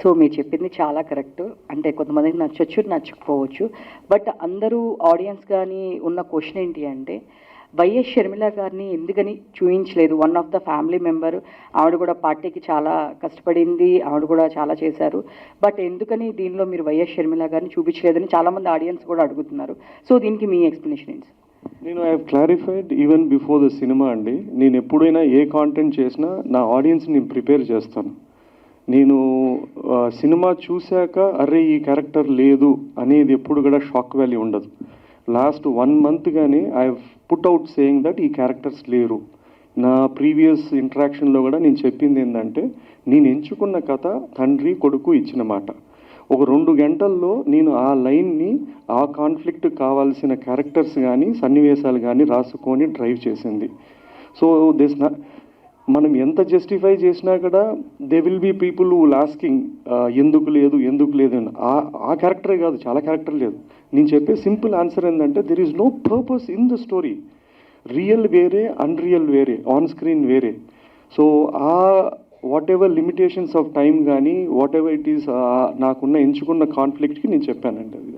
So మీరు చెప్పింది చాలా కరెక్ట్. అంటే కొంతమందికి నచ్చొచ్చు, నచ్చకపోవచ్చు. బట్ అందరూ ఆడియన్స్ కానీ ఉన్న క్వశ్చన్ ఏంటి అంటే, వైఎస్ షర్మిల గారిని ఎందుకని చూయించలేదు? One of the family member, ఆవిడ కూడా పార్టీకి చాలా కష్టపడింది, ఆవిడ కూడా చాలా చేశారు. బట్ ఎందుకని దీనిలో మీరు వైఎస్ షర్మిల గారిని చూపించలేదని చాలామంది ఆడియన్స్ కూడా అడుగుతున్నారు. సో దీనికి మీ ఎక్స్ప్లెనేషన్ ఏంటి? నేను I have clarified even before the cinema అండి. నేను ఎప్పుడైనా ఏ కాంటెంట్ చేసినా నా ఆడియన్స్ని నేను ప్రిపేర్ చేస్తాను. నేను సినిమా చూశాక అరే ఈ క్యారెక్టర్ లేదు అనేది ఎప్పుడు కూడా షాక్ వాల్యూ ఉండదు. లాస్ట్ 1 month కానీ I put out saying that ఈ క్యారెక్టర్స్ లేరు. నా ప్రీవియస్ ఇంటరాక్షన్లో కూడా నేను చెప్పింది ఏంటంటే, నేను ఎంచుకున్న కథ తండ్రి కొడుకు ఇచ్చిన మాట. ఒక 2 గంటల్లో నేను ఆ లైన్ని, ఆ కాన్ఫ్లిక్ట్ కావాల్సిన క్యారెక్టర్స్ కానీ సన్నివేశాలు కానీ రాసుకొని డ్రైవ్ చేసింది. సో మనం ఎంత జస్టిఫై చేసినా కూడా they will be people who asking ఎందుకు లేదు అని. ఆ క్యారెక్టరే కాదు, చాలా క్యారెక్టర్ లేదు. నేను చెప్పే సింపుల్ ఆన్సర్ ఏంటంటే, there is no purpose in the story. Real వేరే, అన్రియల్ వేరే, ఆన్ స్క్రీన్ వేరే. సో ఆ whatever limitations of time కానీ వాట్ ఎవర్ ఇట్ ఈస్ నాకున్న ఎంచుకున్న కాన్ఫ్లిక్ట్కి నేను చెప్పానండి అది.